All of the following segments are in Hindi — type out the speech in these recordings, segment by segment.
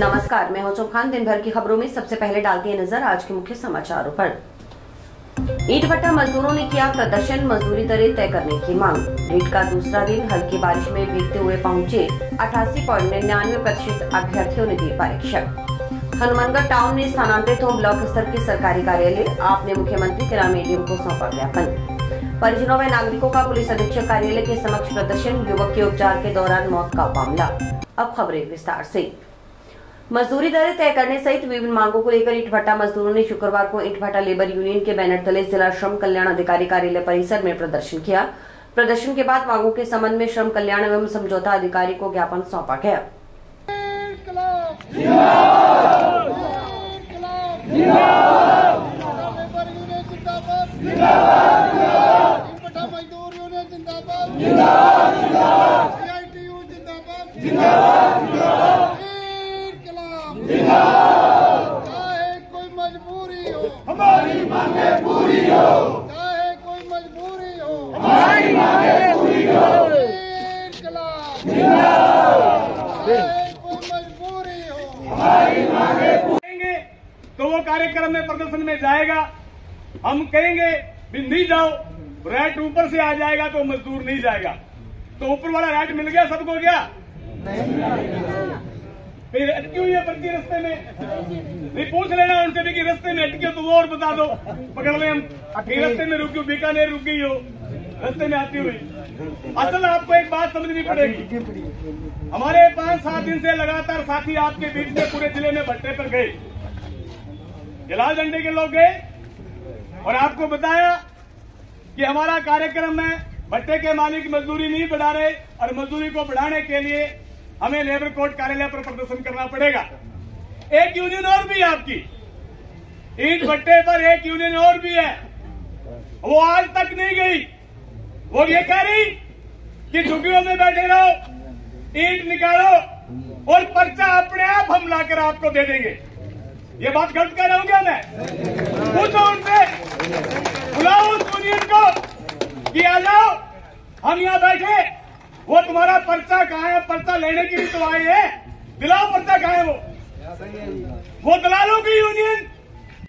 नमस्कार, मैं हूं चौखान। दिन भर की खबरों में सबसे पहले डालती है नजर आज के मुख्य समाचारों पर। ईंट भट्टा मजदूरों ने किया प्रदर्शन, मजदूरी दरें तय करने की मांग। ईंट का दूसरा दिन हल्की बारिश में भीगते हुए पहुंचे 88.99% अभ्यर्थियों ने दी परीक्षा। हनुमानगढ़ टाउन में स्थानांतरित होम ब्लॉक स्तर के सरकारी कार्यालय, आपने मुख्यमंत्री के नाम एडीएम को सौंपा ज्ञापन। परिजनों व नागरिकों का पुलिस अधीक्षक कार्यालय के समक्ष प्रदर्शन, युवक के उपचार के दौरान मौत का मामला। अब खबरें विस्तार से। मजदूरी दरें तय करने सहित विभिन्न मांगों को लेकर ईंट भट्टा मजदूरों ने शुक्रवार को ईंट भट्टा लेबर यूनियन के बैनर तले जिला श्रम कल्याण अधिकारी कार्यालय परिसर में प्रदर्शन किया। प्रदर्शन के बाद मांगों के संबंध में श्रम कल्याण एवं समझौता अधिकारी को ज्ञापन सौंपा गया। चाहे कोई मजबूरी हो हमारी मांगे पूरी हो, चाहे कोई मजबूरी हो हमारी मांगे पूरी हो। चाहे कोई मजबूरी हो हमारी मांगे पूरी। तो वो कार्यक्रम में प्रदर्शन में जाएगा, हम कहेंगे भी नहीं जाओ, रेट ऊपर से आ जाएगा तो मजदूर नहीं जाएगा। तो ऊपर वाला रेट मिल गया सबको, क्या फिर अटकी हुई है पर्ची रास्ते में? नहीं, पूछ लेना उनसे भी कि रास्ते में अटकी हो तो वो और बता दो, पकड़ ले हम। रास्ते में रुकी, बीकानेर रुक गई हो रास्ते में आती हुई। असल आपको एक बात समझनी पड़ेगी, हमारे 5-7 दिन से लगातार साथी आपके बीच में पूरे जिले में भट्टे पर गए, लाल झंडे के लोग गए और आपको बताया कि हमारा कार्यक्रम में भट्टे के मालिक मजदूरी नहीं बढ़ा रहे और मजदूरी को बढ़ाने के लिए हमें लेबर कोर्ट कार्यालय पर प्रदर्शन करना पड़ेगा। एक यूनियन और भी है आपकी, ईंट भट्टे पर एक यूनियन और भी है, वो आज तक नहीं गई। वो ये कह रही कि झुग्गियों में बैठे रहो, ईंट निकालो और पर्चा अपने आप हम लाकर आपको दे देंगे। ये बात गलत कह रहा हूं क्या मैं? पूछो उनसे, बुलाओ उस यूनियन को कि आ जाओ, हम यहाँ बैठे, वो तुम्हारा पर्चा कहाँ है? पर्चा लेने के लिए तो आए हैं, दिलाओ पर्चा कहाँ है? वो दलालों की यूनियन।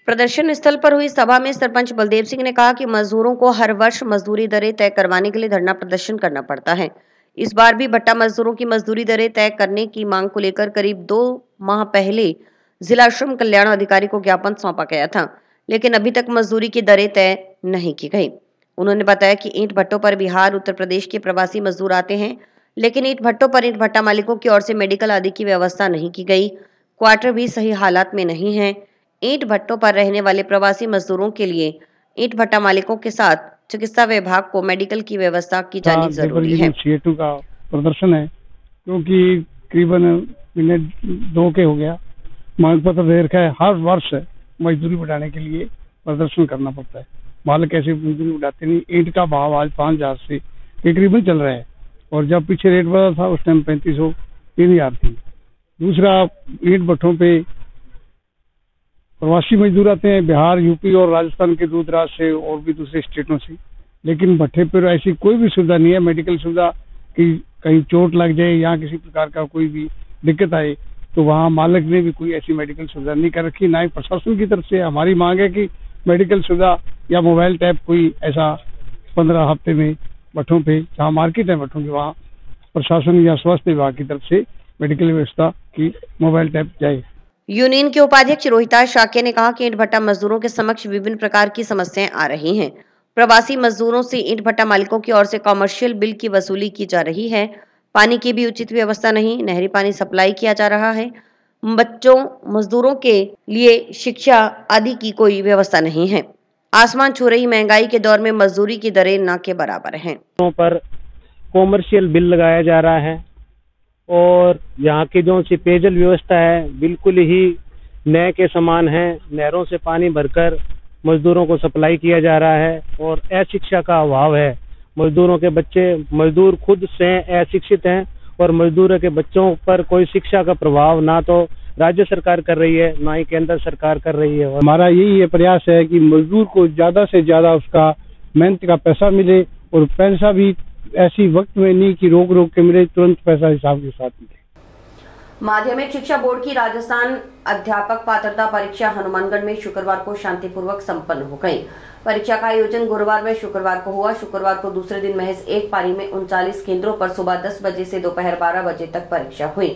प्रदर्शन स्थल पर हुई सभा में सरपंच बलदेव सिंह ने कहा कि मजदूरों को हर वर्ष मजदूरी दरें तय करवाने के लिए धरना प्रदर्शन करना पड़ता है। इस बार भी भट्टा मजदूरों की मजदूरी दरें तय करने की मांग को लेकर करीब 2 माह पहले जिला श्रम कल्याण अधिकारी को ज्ञापन सौंपा गया था, लेकिन अभी तक मजदूरी की दरें तय नहीं की गई। उन्होंने बताया कि ईंट भट्टों पर बिहार, उत्तर प्रदेश के प्रवासी मजदूर आते हैं, लेकिन ईंट भट्टों पर ईंट भट्टा मालिकों की ओर से मेडिकल आदि की व्यवस्था नहीं की गई। क्वार्टर भी सही हालात में नहीं है। ईंट भट्टों पर रहने वाले प्रवासी मजदूरों के लिए ईंट भट्टा मालिकों के साथ चिकित्सा विभाग को मेडिकल की व्यवस्था की जानी जरूरी है। CO2 का प्रदर्शन है, क्योंकि करीबन महीने 2 के हो गया, मांग पत्र दे रखा है। हर वर्ष मजदूरी बढ़ाने के लिए प्रदर्शन करना पड़ता है, मालिक ऐसे मजदूरी बढ़ाते नहीं। ईंट का भाव आज 5,000 से तकरीबन चल रहा है और जब पीछे रेट बढ़ा था उस टाइम 3,500 3,000 थी। दूसरा, ईंट भट्टों पे प्रवासी मजदूर आते हैं, बिहार, यूपी और राजस्थान के दूर दराज से और भी दूसरे स्टेटों से, लेकिन भट्टे पर ऐसी कोई भी सुविधा नहीं है, मेडिकल सुविधा कि कहीं चोट लग जाए या किसी प्रकार का कोई भी दिक्कत आए तो वहाँ मालिक ने भी कोई ऐसी मेडिकल सुविधा नहीं कर रखी, ना ही प्रशासन की तरफ से। हमारी मांग है कि मेडिकल सुविधा या मोबाइल टैब कोई ऐसा 15 हफ्ते में भट्टों पे, जहाँ मार्केट है भट्टों की, वहाँ प्रशासन या स्वास्थ्य विभाग की तरफ से मेडिकल व्यवस्था की मोबाइल टैब जाए। यूनियन के उपाध्यक्ष रोहिताश शाक्य ने कहा कि ईंट भट्टा मजदूरों के समक्ष विभिन्न प्रकार की समस्याएं आ रही हैं। प्रवासी मजदूरों से ईंट भट्टा मालिकों की ओर से कमर्शियल बिल की वसूली की जा रही है। पानी की भी उचित व्यवस्था नहीं, नहरी पानी सप्लाई किया जा रहा है। बच्चों मजदूरों के लिए शिक्षा आदि की कोई व्यवस्था नहीं है। आसमान छू रही महंगाई के दौर में मजदूरी की दरें ना के बराबर हैं। पर कॉमर्शियल बिल लगाया जा रहा है और यहाँ की जो सी पेयजल व्यवस्था है बिल्कुल ही नए के समान है। नहरों से पानी भरकर मजदूरों को सप्लाई किया जा रहा है और अशिक्षा का अभाव है। मजदूरों के बच्चे, मजदूर खुद से अशिक्षित हैं और मजदूरों के बच्चों पर कोई शिक्षा का प्रभाव ना तो राज्य सरकार कर रही है, ना ही केंद्र सरकार कर रही है। हमारा यही प्रयास है कि मजदूर को ज्यादा से ज्यादा उसका मेहनत का पैसा मिले और पैसा भी ऐसी वक्त में नहीं कि रोक रोक के मिले, तुरंत पैसा हिसाब के साथ मिले। माध्यमिक शिक्षा बोर्ड की राजस्थान अध्यापक पात्रता परीक्षा हनुमानगढ़ में शुक्रवार को शांतिपूर्वक संपन्न हो गई। परीक्षा का आयोजन गुरुवार व शुक्रवार को हुआ। शुक्रवार को दूसरे दिन महज एक पारी में 39 केंद्रों पर सुबह 10 बजे से दोपहर 12 बजे तक परीक्षा हुई।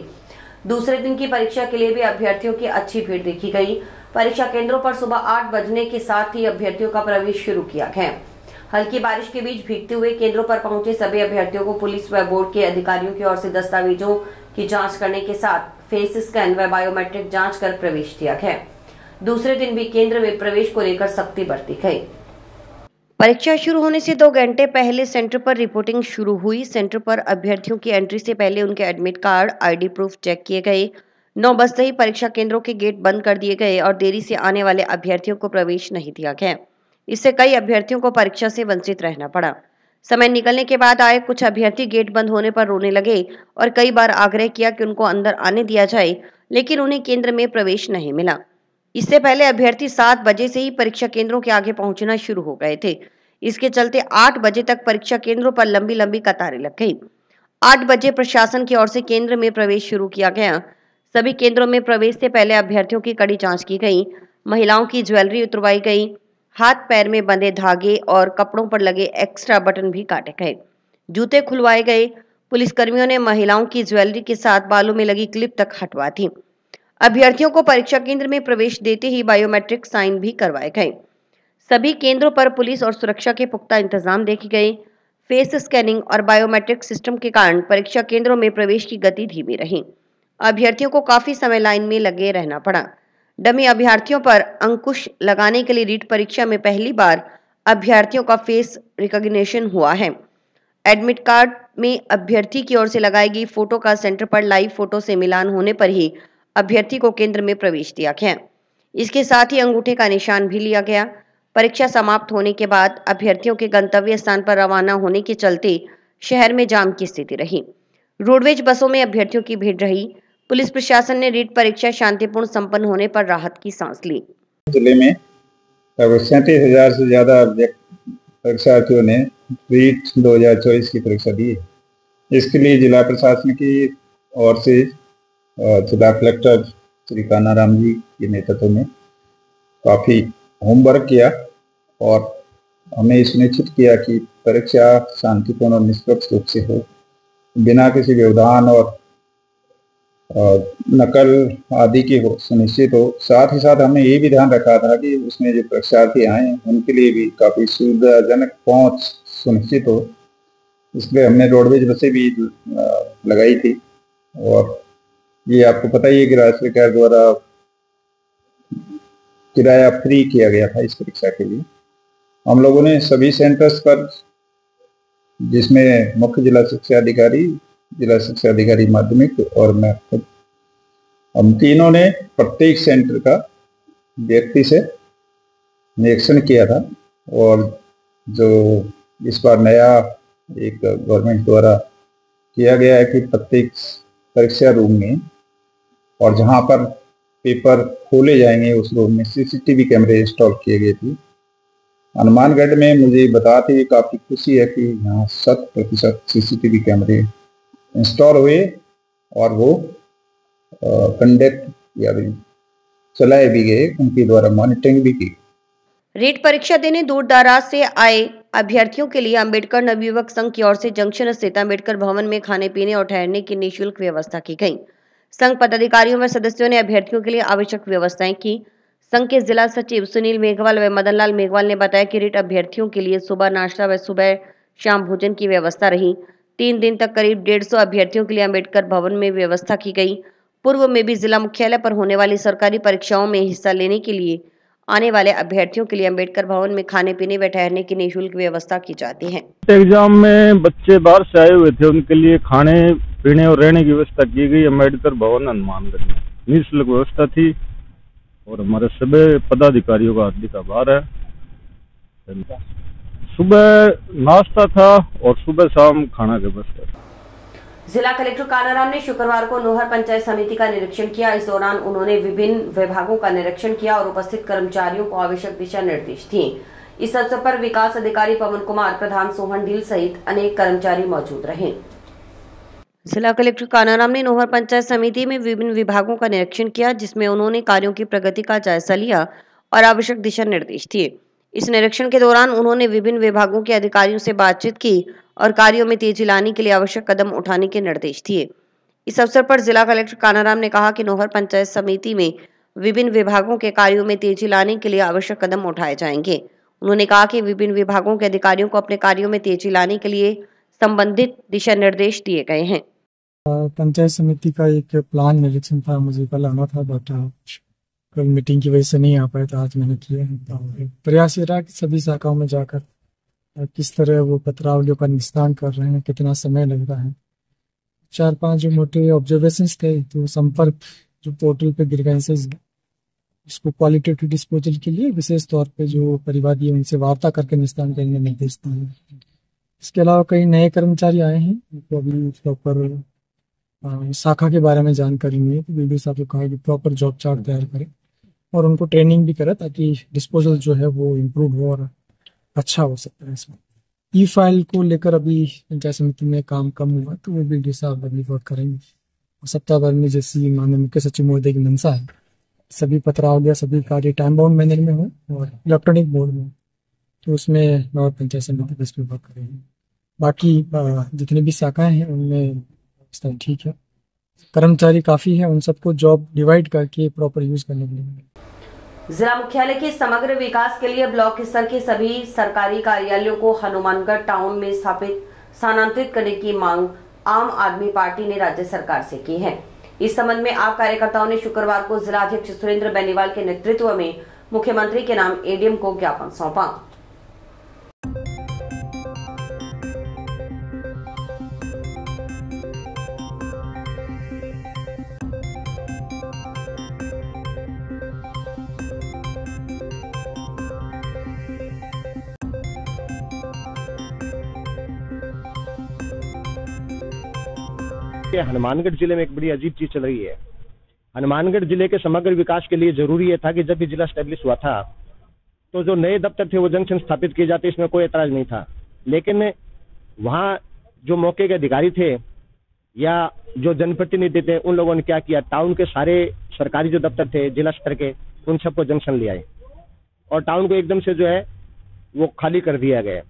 दूसरे दिन की परीक्षा के लिए भी अभ्यर्थियों की अच्छी भीड़ देखी गई। परीक्षा केंद्रों पर सुबह 8 बजने के साथ ही अभ्यर्थियों का प्रवेश शुरू किया गया। हल्की बारिश के बीच भीगते हुए केंद्रों पर पहुंचे सभी अभ्यर्थियों को पुलिस व बोर्ड के अधिकारियों की ओर से दस्तावेजों की जांच करने के साथ फेस स्कैन व बायोमेट्रिक जांच कर प्रवेश दिया गया। दूसरे दिन भी केंद्र में प्रवेश को लेकर सख्ती बरती गई। परीक्षा शुरू होने से 2 घंटे पहले सेंटर पर रिपोर्टिंग शुरू हुई। सेंटर पर अभ्यर्थियों की एंट्री से पहले उनके admit card, ID proof check किए गए। 9 बजते ही परीक्षा केंद्रों के गेट बंद कर दिए गए और देरी से आने वाले अभ्यर्थियों को प्रवेश नहीं दिया गया। इससे कई अभ्यर्थियों को परीक्षा से वंचित रहना पड़ा। समय निकलने के बाद आए कुछ अभ्यर्थी गेट बंद होने पर रोने लगे और कई बार आग्रह किया कि उनको अंदर आने दिया जाए, लेकिन उन्हें केंद्र में प्रवेश नहीं मिला। इससे पहले अभ्यर्थी 7 बजे से ही परीक्षा केंद्रों के आगे पहुंचना शुरू हो गए थे। इसके चलते 8 बजे तक परीक्षा केंद्रों पर लंबी लंबी कतारें लग गई। 8 बजे प्रशासन की ओर से केंद्र में प्रवेश शुरू किया गया। सभी केंद्रों में प्रवेश से पहले अभ्यर्थियों की कड़ी जांच की गई। महिलाओं की ज्वेलरी उतरवाई गई। हाथ पैर में बंधे धागे और कपड़ों पर लगे एक्स्ट्रा बटन भी काटे गए। जूते खुलवाए गए। पुलिसकर्मियों ने महिलाओं की ज्वेलरी के साथ बालों में लगी क्लिप तक हटवा दी। अभ्यर्थियों को परीक्षा केंद्र में प्रवेश देते ही बायोमेट्रिक साइन भी करवाए गए। सभी केंद्रों पर पुलिस और सुरक्षा के पुख्ता इंतजाम देखे गए। फेस स्कैनिंग और बायोमेट्रिक सिस्टम के कारण परीक्षा केंद्रों में प्रवेश की गति धीमी रही। अभ्यर्थियों को काफी समय लाइन में लगे रहना पड़ा। डमी अभ्यर्थियों पर अंकुश लगाने के लिए रीट परीक्षा में पहली बार अभ्यर्थियों का फेस रिकॉग्निशन हुआ है। एडमिट कार्ड में अभ्यर्थी की ओर से लगाई गई फोटो का सेंटर पर लाइव फोटो से मिलान होने पर ही अभ्यर्थी को केंद्र में प्रवेश दिया गया। इसके साथ ही अंगूठे का निशान भी लिया गया। परीक्षा समाप्त होने के बाद अभ्यर्थियों के गंतव्य स्थान पर रवाना होने के चलते शहर में जाम की स्थिति रही। रोडवेज बसों में अभ्यर्थियों की भीड़ रही। पुलिस प्रशासन ने रीट परीक्षा शांतिपूर्ण संपन्न होने पर राहत की सांस ली। जिले में 37,000 से ज्यादा परीक्षार्थियों ने रीट 2024 की परीक्षा दी है। इसके लिए जिला प्रशासन की ओर से जिला कलेक्टर श्री कानाराम जी के नेतृत्व में काफी होमवर्क किया और हमने सुनिश्चित किया कि परीक्षा शांतिपूर्ण और निष्पक्ष रूप से हो, बिना किसी व्यवधान और नकल आदि की हो सुनिश्चित हो। साथ ही साथ हमने ये भी ध्यान रखा था कि उसमें जो परीक्षार्थी आए उनके लिए भी काफी सुविधाजनक पहुंच सुनिश्चित हो। इसलिए हमने रोडवेज बसें भी लगाई थी और ये आपको पता ही है कि राज्य सरकार द्वारा किराया फ्री किया गया था इस परीक्षा के लिए। हम लोगों ने सभी सेंटर्स पर, जिसमें मुख्य जिला शिक्षा अधिकारी माध्यमिक और मैं खुद, हम तीनों ने प्रत्येक सेंटर का व्यक्ति से निरीक्षण किया था। और जो इस बार नया एक गवर्नमेंट द्वारा किया गया है कि प्रत्येक परीक्षा रूम में और जहां पर पेपर खोले जाएंगे उस रूम में सीसीटीवी कैमरे इंस्टॉल किए गए थे। हनुमानगढ़ में मुझे बताते हुए काफी खुशी है कि यहाँ 100% सीसीटीवी कैमरे इंस्टॉल हुए और वो कंडक्ट या चलाए भी गए, उनके द्वारा मॉनिटरिंग भी की। रीट परीक्षा देने दूर दराज से आए अभ्यर्थियों के लिए अंबेडकर नवयुवक संघ की ओर से जंक्शन स्थित अंबेडकर भवन में खाने पीने और ठहरने की निःशुल्क व्यवस्था की गई। संघ पदाधिकारियों व सदस्यों ने अभ्यर्थियों के लिए आवश्यक व्यवस्थाएं की। संघ के जिला सचिव सुनील मेघवाल व मदनलाल मेघवाल ने बताया कि रीट अभ्यर्थियों के लिए सुबह नाश्ता व सुबह शाम भोजन की व्यवस्था रही। 3 दिन तक करीब 150 अभ्यर्थियों के लिए अंबेडकर भवन में व्यवस्था की गई। पूर्व में भी जिला मुख्यालय पर होने वाली सरकारी परीक्षाओं में हिस्सा लेने के लिए आने वाले अभ्यर्थियों के लिए अंबेडकर भवन में खाने पीने व ठहरने की निःशुल्क व्यवस्था की जाती है। एग्जाम में बच्चे बाहर से आए हुए थे, उनके लिए खाने पीने और रहने की व्यवस्था की गई। अंबेडकर भवन हनुमानगढ़ में निःशुल्क व्यवस्था थी और हमारे सभी पदाधिकारियों का हार्दिक आभार है। सुबह नाश्ता था और सुबह शाम खाना की व्यवस्था। जिला कलेक्टर कानाराम ने शुक्रवार को नोहर पंचायत समिति का निरीक्षण किया। इस दौरान उन्होंने विभिन्न विभागों का निरीक्षण किया और उपस्थित कर्मचारियों को आवश्यक दिशा निर्देश दिए। इस अवसर पर विकास अधिकारी पवन कुमार, प्रधान सोहन ढील सहित अनेक कर्मचारी मौजूद रहे। जिला कलेक्टर कानाराम ने नोहर पंचायत समिति में विभिन्न विभागों का निरीक्षण किया, जिसमें उन्होंने कार्यों की प्रगति का जायजा लिया और आवश्यक दिशा निर्देश दिए। इस निरीक्षण के दौरान उन्होंने विभिन्न विभागों के अधिकारियों से बातचीत की और कार्यों में तेजी लाने के लिए आवश्यक कदम उठाने के निर्देश दिए। इस अवसर पर जिला कलेक्टर कानाराम ने कहा कि नोहर पंचायत समिति में विभिन्न विभागों के कार्यों में तेजी लाने के लिए आवश्यक कदम उठाए जाएंगे। उन्होंने कहा कि विभिन्न विभागों के अधिकारियों को अपने कार्यों में तेजी लाने के लिए संबंधित दिशा निर्देश दिए गए हैं। पंचायत समिति का एक प्लान निरीक्षण था, मुझे कल आना था बट कल मीटिंग की वजह से नहीं आ पाया था, आज मैंने किया है। तो प्रयास ये रहा कि सभी शाखाओं में जाकर किस तरह वो पत्रावलियों का निस्तारण कर रहे हैं, कितना समय लग रहा है। 4-5 जो मोटे ऑब्जर्वेशंस थे, तो संपर्क जो पोर्टल पे ग्रीवेंसेस है उसको क्वालिटेटिव डिस्पोजल के लिए विशेष तौर पे जो परिवादी है उनसे वार्ता करके निस्तारण करने के निर्देश दिए हैं। इसके अलावा कई नए कर्मचारी आए हैं, उनको अभी प्रॉपर शाखा के बारे में जानकारी नहीं है, तो वीडियो साहब को कहा कि प्रॉपर जॉब चार्ट तैयार करें और उनको ट्रेनिंग भी करें ताकि डिस्पोजल जो है वो इम्प्रूव हो और अच्छा हो सकता है। इसमें ई फाइल को लेकर अभी पंचायत समिति में काम कम हुआ, तो वो वीडियो साहब अभी वर्क करेंगे। और सप्ताह भर में जैसी माननीय मुख्य सचिव महोदय की मंशा है, सभी पत्रावलियाँ सभी कार्य टाइम बाउंड मैनर में हो और इलेक्ट्रॉनिक मोड में, तो उसमें नोहर पंचायत समिति इस पर वर्क करेंगे। बाकी जितनी भी शाखाएं हैं उनमें ठीक है, कर्मचारी काफी है, उन सबको जॉब डिवाइड करके प्रॉपर यूज करने के लिए। जिला मुख्यालय के समग्र विकास के लिए ब्लॉक स्तर के सभी सरकारी कार्यालयों को हनुमानगढ़ टाउन में स्थानांतरित करने की मांग आम आदमी पार्टी ने राज्य सरकार से की है। इस संबंध में आप कार्यकर्ताओं ने शुक्रवार को जिला अध्यक्ष सुरेंद्र बेनीवाल के नेतृत्व में मुख्यमंत्री के नाम एडीएम को ज्ञापन सौंपा। हनुमानगढ़ जिले में एक बड़ी अजीब चीज चल रही है। हनुमानगढ़ जिले के समग्र विकास के लिए जरूरी ये था कि जब भी जिला स्टैब्लिश हुआ था तो जो नए दफ्तर थे वो जंक्शन स्थापित किए जाते, इसमें कोई एतराज नहीं था। लेकिन वहां जो मौके के अधिकारी थे या जो जनप्रतिनिधि थे, उन लोगों ने क्या किया, टाउन के सारे सरकारी जो दफ्तर थे जिला स्तर के, उन सबको जंक्शन ले आए और टाउन को एकदम से जो है वो खाली कर दिया गया।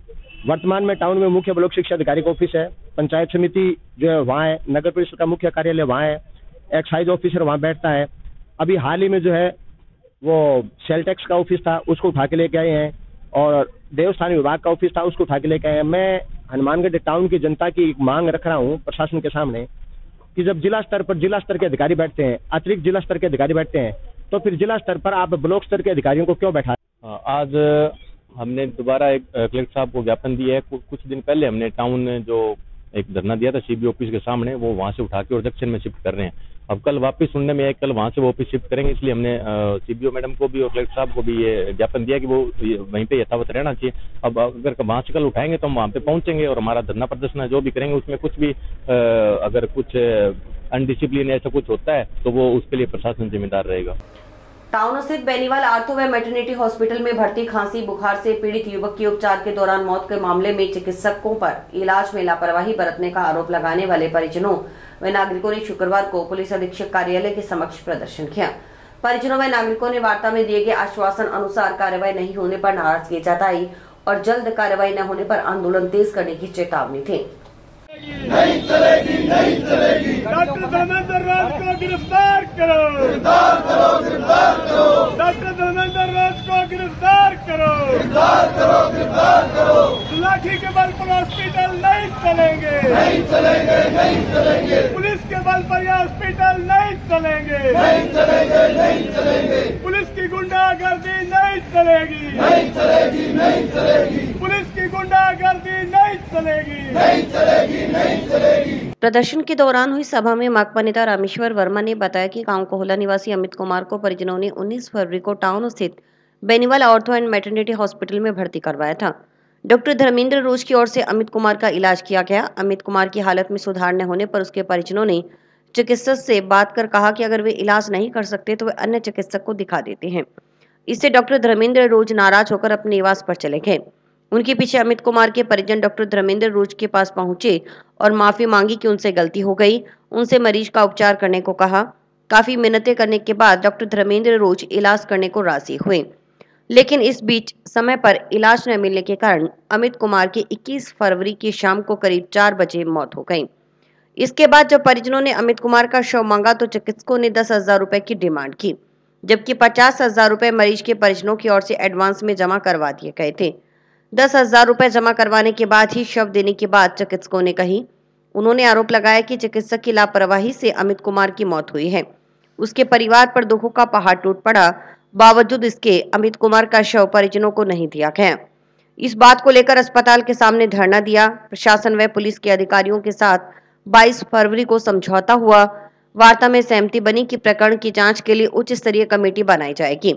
वर्तमान में टाउन में मुख्य ब्लॉक शिक्षा अधिकारी का ऑफिस है, पंचायत समिति जो है वहाँ है, नगर परिषद का मुख्य कार्यालय वहाँ है, एक्साइज ऑफिसर वहाँ बैठता है। अभी हाल ही में जो है वो सेल टैक्स का ऑफिस था, उसको उठा के लेके आए हैं और देवस्थान विभाग का ऑफिस था, उसको उठा के लेके आए हैं। मैं हनुमानगढ़ टाउन की जनता की मांग रख रहा हूँ प्रशासन के सामने कि जब जिला स्तर के अधिकारी बैठते हैं, अतिरिक्त जिला स्तर के अधिकारी बैठते हैं, तो फिर जिला स्तर पर आप ब्लॉक स्तर के अधिकारियों को क्यों बैठा? आज हमने दोबारा एक कलेक्टर साहब को ज्ञापन दिया है। कुछ दिन पहले हमने टाउन में जो एक धरना दिया था सीबी ऑफिस के सामने, वो वहाँ से उठा के और जंक्शन में शिफ्ट कर रहे हैं। अब कल वापस सुनने में आया कल वहाँ से वो ऑफिस शिफ्ट करेंगे, इसलिए हमने सीबीओ मैडम को भी और कलेक्टर साहब को भी ये ज्ञापन दिया कि वो वहीं पे यथावत रहना चाहिए। अब अगर वहाँ से कल उठाएंगे तो हम वहाँ पे पहुंचेंगे और हमारा धरना प्रदर्शन जो भी करेंगे उसमें कुछ भी अगर कुछ अनडिसिप्लिन ऐसा कुछ होता है तो वो उसके लिए प्रशासन जिम्मेदार रहेगा। टाउन स्थित बेनीवाल आर्थो व मैटरनिटी हॉस्पिटल में भर्ती खांसी बुखार से पीड़ित युवक की उपचार के दौरान मौत के मामले में चिकित्सकों पर इलाज में लापरवाही बरतने का आरोप लगाने वाले परिजनों व नागरिकों ने शुक्रवार को पुलिस अधीक्षक कार्यालय के समक्ष प्रदर्शन किया। परिजनों व नागरिकों ने वार्ता में दिए गए आश्वासन अनुसार कार्रवाई नहीं होने पर नाराजगी जताई और जल्द कार्रवाई न होने पर आंदोलन तेज करने की चेतावनी थी। नहीं चलेगी, नहीं चलेगी। डॉक्टर धर्मेंद्र राज को गिरफ्तार करो, गिरफ्तार करो, गिरफ्तार करो। डॉक्टर धर्मेंद्र राज को गिरफ्तार करो, गिरफ्तार करो, गिरफ्तार करो। लाठी के बल पर हॉस्पिटल नहीं चलेंगे, नहीं चलेंगे, नहीं चलेंगे। पुलिस के बल पर यह हॉस्पिटल नहीं चलेंगे, नहीं चलेंगे, नहीं चलेंगे। पुलिस की गुंडागर्दी नहीं चलेगी, नहीं चलेगी, नहीं चलेगी। पुलिस की गुंडागर्दी नहीं चलेगी, नहीं चलेगी, नहीं चलेगी। प्रदर्शन के दौरान हुई सभा में माकपा नेता रामेश्वर वर्मा ने बताया कि गांव कोहला निवासी अमित कुमार को परिजनों ने 19 फरवरी को टाउन स्थित Beniwal ortho and maternity hospital में भर्ती करवाया था। डॉक्टर धर्मेंद्र रोज की ओर से अमित कुमार का इलाज किया गया। अमित कुमार की हालत में सुधार न होने पर उसके परिजनों ने चिकित्सक से बात कर कहा कि अगर वे इलाज नहीं कर सकते तो वे अन्य चिकित्सक को दिखा देते हैं। इससे डॉक्टर धर्मेंद्र रोज नाराज होकर अपने निवास पर चले गए। उनके पीछे अमित कुमार के परिजन डॉक्टर धर्मेंद्र रोज के पास पहुंचे और माफी मांगी कि उनसे गलती हो गई, उनसे मरीज का उपचार करने को कहा। काफी मिन्नतें करने के बाद डॉक्टर धर्मेंद्र रोज इलाज करने को राजी हुए, लेकिन इस बीच समय पर इलाज न मिलने के कारण अमित कुमार की 21 फरवरी की शाम को करीब 4 बजे मौत हो गई। इसके बाद जब परिजनों ने अमित कुमार का शव मांगा तो चिकित्सकों ने 10,000 रुपए की डिमांड की, जबकि 50,000 रुपए मरीज के परिजनों की ओर से एडवांस में जमा करवा दिए गए थे। 10,000 रुपए जमा करवाने के बाद ही शव देने की बात चिकित्सकों ने कही। उन्होंने आरोप लगाया कि चिकित्सक की लापरवाही से अमित कुमार की मौत हुई है। उसके परिवार पर दुखों का पहाड़ टूट पड़ा, बावजूद इसके अमित कुमार का शव परिजनों को नहीं दिया गया। इस बात को लेकर अस्पताल के सामने धरना दिया। प्रशासन व पुलिस के अधिकारियों के साथ 22 फरवरी को समझौता हुआ। वार्ता में सहमति बनी कि प्रकरण की जांच के लिए उच्च स्तरीय कमेटी बनाई जाएगी।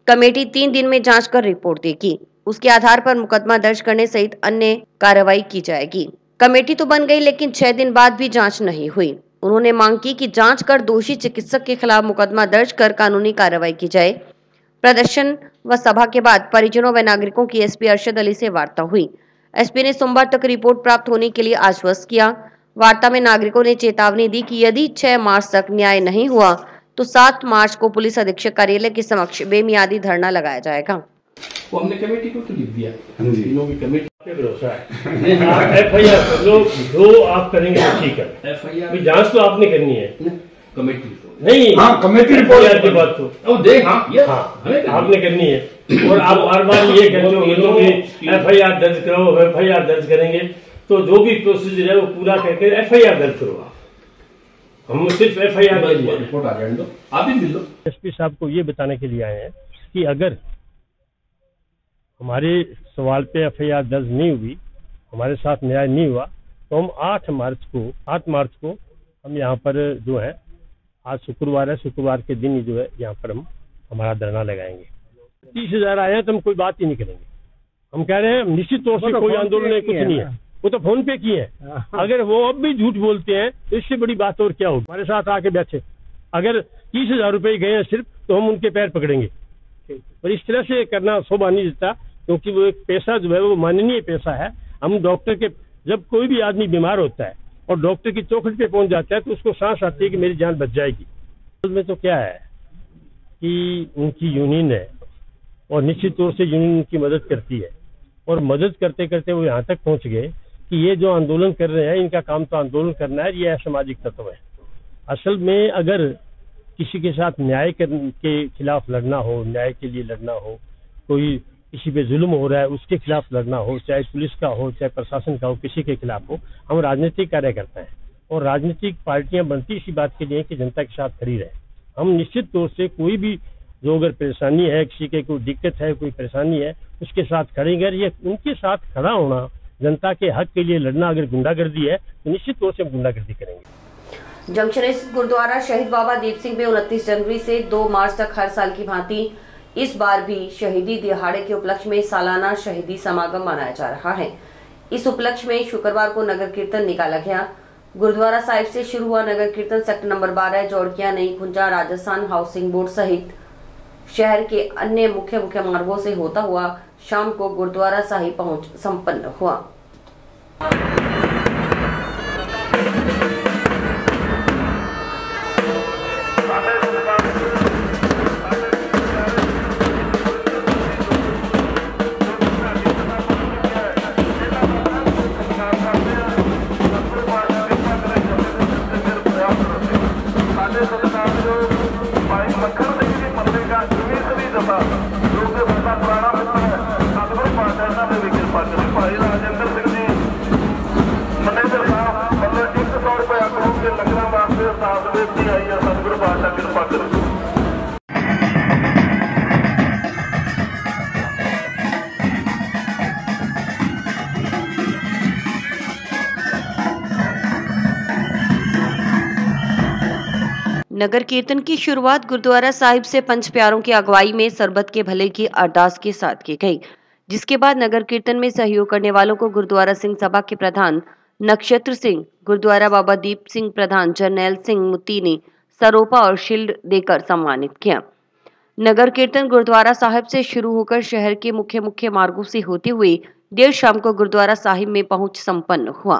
कमेटी 3 दिन में जांच कर रिपोर्ट देगी। उसके आधार पर मुकदमा दर्ज करने सहित अन्य कार्रवाई की जाएगी। कमेटी तो बन गई, लेकिन 6 दिन बाद भी जांच नहीं हुई। उन्होंने मांग की कि जांच कर दोषी चिकित्सक के खिलाफ मुकदमा दर्ज कर कानूनी कार्रवाई की जाए। प्रदर्शन व सभा के बाद परिजनों व नागरिकों की एसपी अरशद अली से वार्ता हुई। एसपी ने सोमवार तक रिपोर्ट प्राप्त होने के लिए आश्वस्त किया। वार्ता में नागरिकों ने चेतावनी दी कि यदि 6 मार्च तक न्याय नहीं हुआ तो 7 मार्च को पुलिस अधीक्षक कार्यालय के समक्ष बेमियादी धरना लगाया जाएगा। वो हमने कमेटी को तो लिख दिया, तीनों की कमेटी पे भरोसा है। आप एफआईआर कर लो, जो आप करेंगे तो ठीक है। एफआईआर जांच तो आपने करनी है, कमेटी तो नहीं। हाँ, कमेटी रिपोर्ट की बात तो देख, हाँ आपने करनी है। और आप बार बार ये कहते हो कि एफआईआर दर्ज करो, एफआईआर दर्ज करेंगे, तो जो भी प्रोसीजर है वो पूरा करके एफआईआर दर्ज करो। आप हम सिर्फ एफआईआर रिपोर्ट आ जाने दो, आप ही मिल लो। एसपी साहब को ये बताने के लिए आए हैं कि अगर हमारे सवाल पे एफआईआर दर्ज नहीं हुई, हमारे साथ न्याय नहीं हुआ, तो हम 8 मार्च को हम यहाँ पर जो है, आज शुक्रवार है, शुक्रवार के दिन ही जो है यहाँ पर हम हमारा धरना लगाएंगे। 30,000 आए हैं तो हम कोई बात ही नहीं करेंगे। हम कह रहे हैं निश्चित तौर से कोई आंदोलन कुछ नहीं है, वो तो फोन पे किए हैं। अगर वो अब भी झूठ बोलते हैं तो इससे बड़ी बात और क्या होगी। हमारे साथ आके बैठे, अगर 30,000 रुपए गए हैं सिर्फ, तो हम उनके पैर पकड़ेंगे। और इस तरह से करना शोभा नहीं देता, क्योंकि वो एक पैसा जो है वो माननीय पैसा है। हम डॉक्टर के, जब कोई भी आदमी बीमार होता है और डॉक्टर की चौखट पे पहुंच जाता है तो उसको सांस आती है कि मेरी जान बच जाएगी। उसमें तो क्या है कि उनकी यूनियन है और निश्चित तौर से यूनियन उनकी मदद करती है, और मदद करते करते वो यहाँ तक पहुंच गए कि ये जो आंदोलन कर रहे हैं, इनका काम तो आंदोलन करना है, ये असामाजिक तत्व है। असल में अगर किसी के साथ न्याय के खिलाफ लड़ना हो, न्याय के लिए लड़ना हो, कोई किसी पे जुल्म हो रहा है उसके खिलाफ लड़ना हो, चाहे पुलिस का हो, चाहे प्रशासन का हो, किसी के खिलाफ हो, हम राजनीतिक कार्य करते हैं। और राजनीतिक पार्टियां बनती इसी बात के लिए कि जनता के साथ खड़ी रहे। हम निश्चित तौर से कोई भी जो अगर परेशानी है, किसी के कोई दिक्कत है, कोई परेशानी है, उसके साथ खड़ेंगे। ये उनके साथ खड़ा होना, जनता के हक के लिए लड़ना, अगर गुंडागर्दी है तो निश्चित तौर से हम गुंडागर्दी करेंगे। जंक्शन स्थित गुरुद्वारा शहीद बाबा दीप सिंह में 29 जनवरी से 2 मार्च तक हर साल की भांति इस बार भी शहीदी दिहाड़े के उपलक्ष्य में सालाना शहीदी समागम मनाया जा रहा है। इस उपलक्ष्य में शुक्रवार को नगर कीर्तन निकाला गया। गुरुद्वारा साहिब से शुरू हुआ नगर कीर्तन सेक्टर नंबर 12 जोड़किया, नई खुंजा, राजस्थान हाउसिंग बोर्ड सहित शहर के अन्य मुख्य मार्गों से होता हुआ शाम को गुरुद्वारा साहिब पहुंच संपन्न हुआ। नगर कीर्तन की शुरुआत गुरुद्वारा साहिब से पंच प्यारों की अगुवाई में सरबत के भले की अरदास के साथ की गई, जिसके बाद नगर कीर्तन में सहयोग करने वालों को गुरुद्वारा सिंह सभा के प्रधान नक्षत्र सिंह, गुरुद्वारा बाबा दीप सिंह प्रधान जरनैल सिंह मुत्ती ने सरोपा और शील्ड देकर सम्मानित किया। नगर कीर्तन गुरुद्वारा साहिब से शुरू होकर शहर के मुख्य मार्गों से होते हुए देर शाम को गुरुद्वारा साहिब में पहुंच संपन्न हुआ।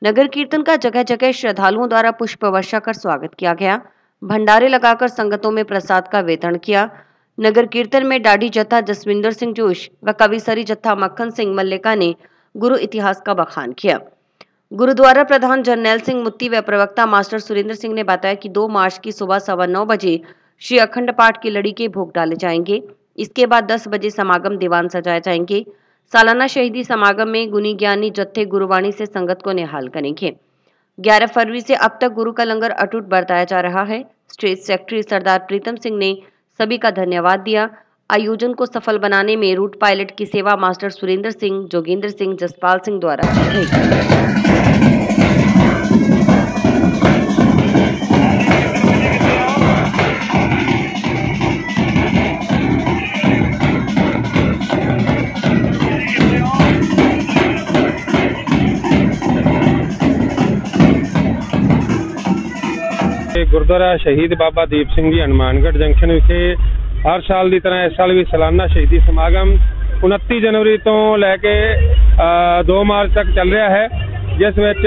नगर कीर्तन का जगह जगह श्रद्धालुओं द्वारा पुष्प वर्षा कर स्वागत किया गया। भंडारे लगाकर संगतों में प्रसाद का वितरण किया। नगर कीर्तन में डाडी जत्था जसविंदर सिंह जोश व कविसरी जत्था मक्खन सिंह मल्लिका ने गुरु इतिहास का बखान किया। गुरुद्वारा प्रधान जरनैल सिंह मुत्ती व प्रवक्ता मास्टर सुरेंद्र सिंह ने बताया कि 2 मार्च की सुबह 9:15 बजे श्री अखंड पाठ की लड़ी के भोग डाले जाएंगे। इसके बाद 10 बजे समागम दीवान सजाए जाएंगे। सालाना शहीदी समागम में गुनी ज्ञानी जत्थे गुरुवाणी से संगत को निहाल करेंगे। 11 फरवरी से अब तक गुरु का लंगर अटूट बरताया जा रहा है। स्टेट सेक्रेटरी सरदार प्रीतम सिंह ने सभी का धन्यवाद दिया। आयोजन को सफल बनाने में रूट पायलट की सेवा मास्टर सुरेंद्र सिंह, जोगेंद्र सिंह, जसपाल सिंह द्वारा की गई। ਗੁਰਦੁਆਰਾ ਸ਼ਹੀਦ ਬਾਬਾ ਦੀਪ ਸਿੰਘ ਜੀ ਹਨੂਮਾਨਗੜ੍ਹ ਜੰਕਸ਼ਨ ਵਿਖੇ ਹਰ ਸਾਲ ਦੀ ਤਰ੍ਹਾਂ ਇਸ ਸਾਲ ਵੀ ਸਾਲਾਨਾ ਸ਼ਹੀਦੀ ਸਮਾਗਮ 29 ਜਨਵਰੀ ਤੋਂ ਲੈ ਕੇ 2 ਮਾਰਚ ਤੱਕ ਚੱਲ ਰਿਹਾ ਹੈ, ਜਿਸ ਵਿੱਚ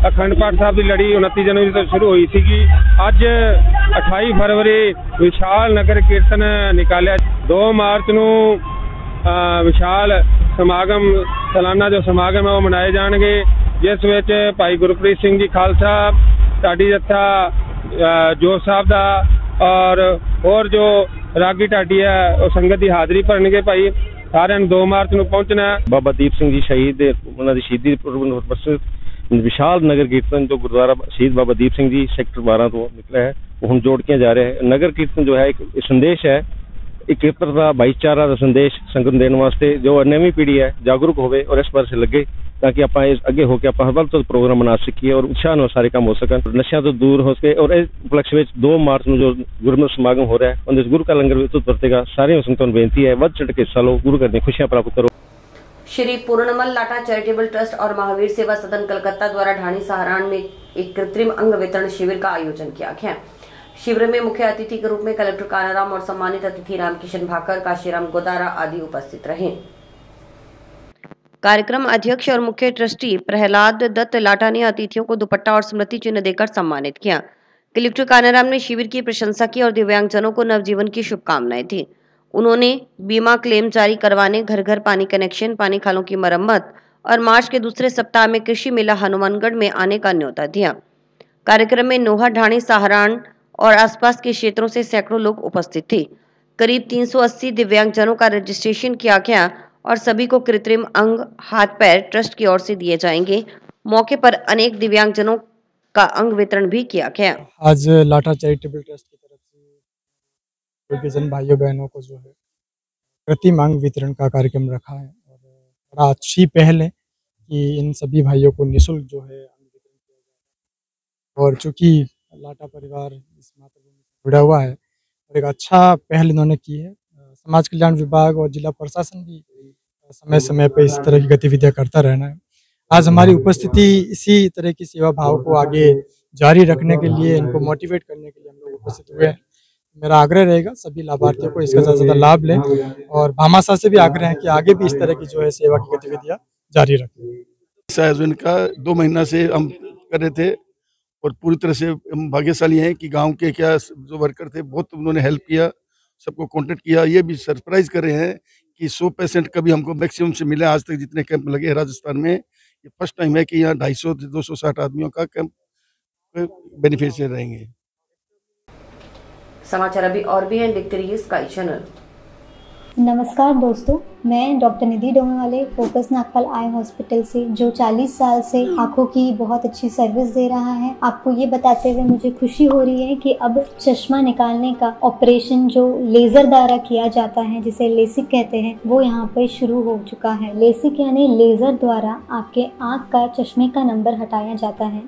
ਅਖੰਡ ਪਾਠ ਸਾਹਿਬ ਦੀ ਲੜੀ 29 ਜਨਵਰੀ ਤੋਂ ਸ਼ੁਰੂ ਹੋਈ ਸੀਗੀ। ਅੱਜ 28 ਫਰਵਰੀ ਵਿਸ਼ਾਲ ਨਗਰ ਕੀਰਤਨ ਨਿਕਾਲਿਆ। 2 ਮਾਰਚ ਨੂੰ ਵਿਸ਼ਾਲ ਸਮਾਗਮ ਸਾਲਾਨਾ ਜੋ ਸਮਾਗਮ ਹੈ ਉਹ ਮਨਾਏ ਜਾਣਗੇ, ਜਿਸ ਵਿੱਚ ਭਾਈ ਗੁਰਪ੍ਰੀਤ ਸਿੰਘ ਜੀ ਖਾਲਸਾ, ਢਾਡੀ ਜੱਥਾ जोश साहब का और जो रागी ढाडी है वो संगत की हाजरी भरनगे। भाई सारे 2 मार्च को पहुंचना। बाबा दीप सिंह जी शहीद उन्होंने शहीदी विशाल नगर कीर्तन जो गुरुद्वारा शहीद बाबा दीप सिंह जी सेक्टर 12 तो निकला है वो हम जोड़ के जा रहे हैं। नगर कीर्तन जो है एक संदेश है, एक एकता भाईचारा का संदेश संगत देने वास्ते, जो नवीं पीढ़ी है जागरूक होवे और इस पर से लगे ताकि आप अगे होकर आप हर वक्त प्रोग्राम बना सकिए और उत्साह ਨਾਲ ਸਾਰੇ ਕੰਮ ਹੋ ਸਕਣ, ਨਸ਼ਿਆਂ ਤੋਂ ਦੂਰ ਹੋ ਸਕੇ। और इस उपलक्ष्य ਵਿੱਚ 2 ਮਾਰਚ ਨੂੰ जो गुरमतਿ समागम हो रहा है ਉਹਦੇ ਗੁਰੂ का लंगर विस्तृत ਵਰਤੇਗਾ। ਸਾਰਿਆਂ ਸੰਗਤਾਂ ਨੂੰ ਬੇਨਤੀ ਹੈ ਵੱਧ ਚੜ੍ਹ ਕੇ ਹਿੱਸਾ ਲਓ, गुरु घर ਦੀਆਂ खुशियां प्राप्त करो। श्री पूर्णमल लाटा चैरिटेबल ट्रस्ट और महावीर सेवा सदन कलकत्ता द्वारा ढाणी सहारान में एक कृत्रिम अंग वितरण शिविर का आयोजन किया गया। शिविर में मुख्य अतिथि के रूप में कलेक्टर कानाराम और सम्मानित अतिथि रामकिशन भाकर, काशीराम गोदारा आदि उपस्थित रहे। कार्यक्रम अध्यक्ष और मुख्य ट्रस्टी प्रहलाद दत्त लाटा ने अतिथियों को दुपट्टा और स्मृति चिन्ह देकर सम्मानित किया। कलेक्टर कानाराम ने शिविर की प्रशंसा की और दिव्यांगजनों को नवजीवन की शुभकामनाएं दी। उन्होंने बीमा क्लेम जारी करवाने, घर घर पानी कनेक्शन, पानी खालों की मरम्मत और मार्च के दूसरे सप्ताह में कृषि मेला हनुमानगढ़ में आने का न्योता दिया। कार्यक्रम में नोहा, ढाणी, सहारान और आसपास के क्षेत्रों से सैकड़ों लोग उपस्थित थे। करीब 380 दिव्यांगजनों का रजिस्ट्रेशन किया गया और सभी को कृत्रिम अंग, हाथ पैर ट्रस्ट की ओर से दिए जाएंगे। मौके पर अनेक दिव्यांगजनों का अंग वितरण भी किया गया। आज लाटा चैरिटेबल ट्रस्ट की तरफ से दिव्यांगजन भाइयों बहनों को जो है कृत्रिम अंग वितरण का कार्यक्रम रखा है और बड़ा अच्छी पहल है कि इन सभी भाइयों को निःशुल्क जो है अंग वितरण किया जाए। और चूंकि लाटा परिवार इस मातृभूमि से जुड़ा हुआ है और एक अच्छा पहल इन्होंने की है। समाज कल्याण विभाग और जिला प्रशासन भी समय समय पर इस तरह की गतिविधियां करता रहना है। आज हमारी उपस्थिति इसी तरह की सेवा भाव को आगे जारी रखने के लिए, इनको मोटिवेट करने के लिए हम लोग उपस्थित हुए हैं। मेरा आग्रह रहेगा सभी लाभार्थियों को इसका ज़्यादा लाभ लें और भामाशाह से भी आग्रह है कि आगे भी इस तरह की जो है सेवा की गतिविधियां जारी रखें। इस आयोजन का 2 महीना से हम कर रहे थे और पूरी तरह से हम भाग्यशाली हैं कि गाँव के क्या जो वर्कर थे बहुत उन्होंने हेल्प किया, सबको कांटेक्ट किया। ये भी सरप्राइज कर रहे हैं कि 100 पेशेंट कभी हमको मैक्सिमम से मिले। आज तक जितने कैंप लगे हैं राजस्थान में, ये फर्स्ट टाइम है कि यहाँ 250 से 260 आदमियों का कैंप बेनिफिशियरी रहेंगे। समाचार अभी और भी हैं, देखते रहिए स्काई चैनल। नमस्कार दोस्तों, मैं डॉक्टर निधि डोमेवाले फोकस नागपाल आई हॉस्पिटल से, जो 40 साल से आंखों की बहुत अच्छी सर्विस दे रहा है। आपको ये बताते हुए मुझे खुशी हो रही है कि अब चश्मा निकालने का ऑपरेशन जो लेजर द्वारा किया जाता है, जिसे लेसिक कहते हैं, वो यहाँ पर शुरू हो चुका है। लेसिक यानी लेजर द्वारा आपके आँख का चश्मे का नंबर हटाया जाता है।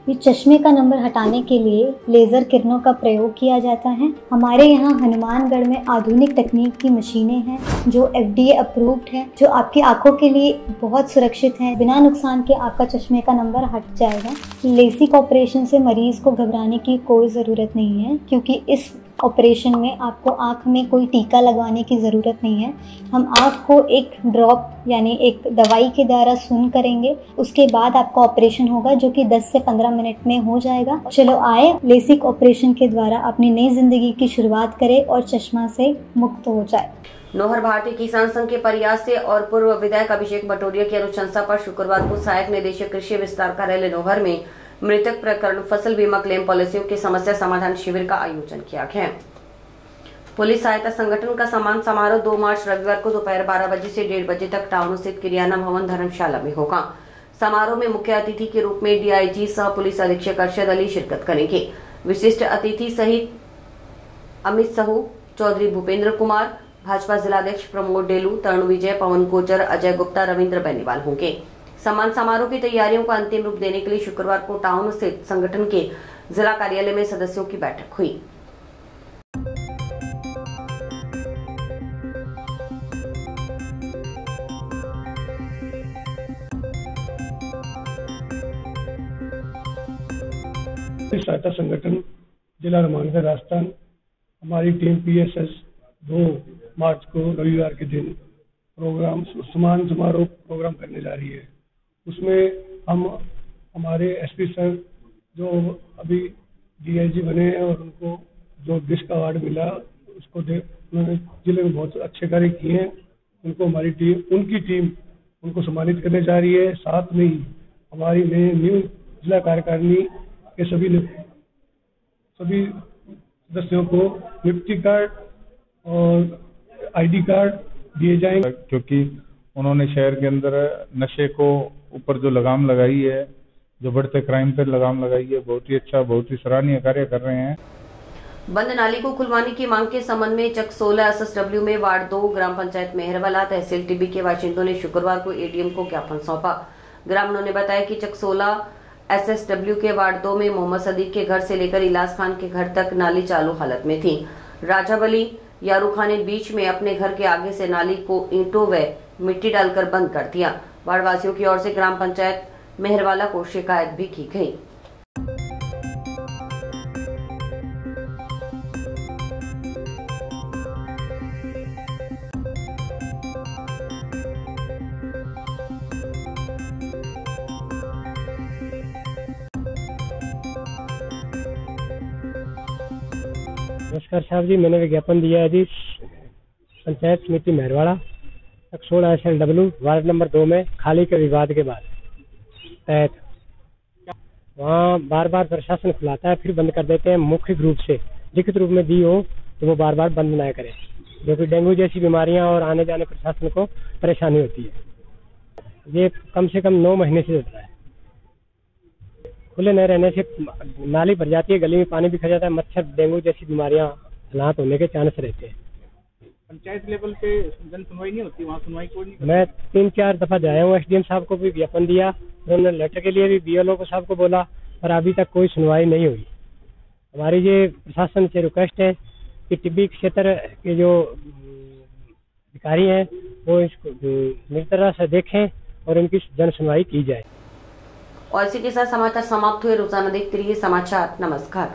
ये चश्मे का नंबर हटाने के लिए लेज़र किरणों का प्रयोग किया जाता है। हमारे यहाँ हनुमानगढ़ में आधुनिक तकनीक की मशीनें हैं जो FDA अप्रूव्ड है, जो आपकी आंखों के लिए बहुत सुरक्षित है। बिना नुकसान के आपका चश्मे का नंबर हट जाएगा। लेसिक ऑपरेशन से मरीज को घबराने की कोई ज़रूरत नहीं है, क्योंकि इस ऑपरेशन में आपको आँख में कोई टीका लगवाने की ज़रूरत नहीं है। हम आँख को एक ड्रॉप यानी एक दवाई के द्वारा सून करेंगे, उसके बाद आपका ऑपरेशन होगा जो कि 10 से 15 मिनट में हो जाएगा। चलो आए लेसिक ऑपरेशन के द्वारा अपनी नई जिंदगी की शुरुआत करें और चश्मा से मुक्त हो जाए। नौहर भारतीय किसान संघ के प्रयास से और पूर्व विधायक अभिषेक भटोरिया की अनुशंसा पर शुक्रवार को सहायक निदेशक कृषि विस्तार कार्यालय नौहर में मृतक प्रकरण फसल बीमा क्लेम पॉलिसियों की समस्या समाधान शिविर का आयोजन किया गया। पुलिस सहायता संगठन का सम्मान समारोह 2 मार्च रविवार को दोपहर 12 बजे से 1:30 बजे तक टाउन स्थित किरियाना भवन धर्मशाला में होगा। समारोह में मुख्य अतिथि के रूप में डीआईजी सह पुलिस अधीक्षक अरशद अली शिरकत करेंगे। विशिष्ट अतिथि सहित अमित साहू, चौधरी भूपेंद्र कुमार, भाजपा जिलाध्यक्ष प्रमोद डेलू, तरुण विजय, पवन कोचर, अजय गुप्ता, रविंद्र बेनीवाल होंगे। सम्मान समारोह की तैयारियों को अंतिम रूप देने के लिए शुक्रवार को टाउन स्थित संगठन के जिला कार्यालय में सदस्यों की बैठक हुई। सहायता संगठन जिला रामनगर राजस्थान, हमारी टीम पीएसएस 2 मार्च को रविवार के दिन प्रोग्राम सम्मान समारोह प्रोग्राम करने जा रही है। उसमें हम हमारे एसपी सर जो अभी डीआईजी बने हैं और उनको जो डिस्क अवार्ड मिला उसको उन्होंने जिले में बहुत अच्छे कार्य किए हैं, उनको हमारी टीम उनकी टीम उनको सम्मानित करने जा रही है। साथ में ही हमारी न्यू जिला कार्यकारिणी के सभी सदस्यों को नियुक्ति कार्ड और आईडी कार्ड दिए जाएंगे, क्योंकि उन्होंने शहर के अंदर नशे को ऊपर जो लगाम लगाई है, जो बढ़ते क्राइम पर लगाम लगाई है, बहुत ही अच्छा, बहुत ही सराहनीय कार्य कर रहे हैं। बंद नाली को खुलवाने की मांग के संबंध में चक 16 एसएसडब्ल्यू में वार्ड 2 ग्राम पंचायत मेहरवाला तहसील टिब्बी के बाशिंदों ने शुक्रवार को एडीएम को ज्ञापन सौंपा। ग्रामीणों ने बताया कि चक 16 एसएसडब्ल्यू के वार्ड 2 में मोहम्मद सदीक के घर से लेकर इलास खान के घर तक नाली चालू हालत में थी। राजा बली यारू खान ने बीच में अपने घर के आगे से नाली को ईंटों व मिट्टी डालकर बंद कर दिया। वार्ड वासियों की ओर से ग्राम पंचायत मेहरवाला को शिकायत भी की गई। नमस्कार साहब जी, मैंने विज्ञापन दिया है जी पंचायत समिति मेहरवाड़ा 16 SLW वार्ड नंबर 2 में खाली के विवाद के बाद तहत वहाँ बार बार प्रशासन खुलाता है फिर बंद कर देते हैं। मुख्य रूप से लिखित रूप में दी हो तो वो बार बार बंद ना करें, जो कि डेंगू जैसी बीमारियां और आने जाने प्रशासन को परेशानी होती है। ये कम से कम 9 महीने से चल रहा है। खुले न रहने से नाली भर जाती है, गली में पानी भी खा जाता है, मच्छर डेंगू जैसी बीमारियां हालात होने के चांस रहते हैं। पंचायत लेवल पे जन सुनवाई नहीं होती, वहाँ सुनवाई कोई नहीं। मैं 3-4 दफा जाया हूँ, एसडीएम साहब को भी ज्ञापन दिया, उन्होंने लेटर के लिए भी बीएलओ को साहब को बोला, पर अभी तक कोई सुनवाई नहीं हुई। हमारी ये प्रशासन से रिक्वेस्ट है कि टिब्बी क्षेत्र के जो अधिकारी हैं वो इसको निरंतर से देखें और इनकी जन सुनवाई की जाए। और इसी के साथ समाचार समाप्त हुए। रोजाना देखते रहिए समाचार। नमस्कार।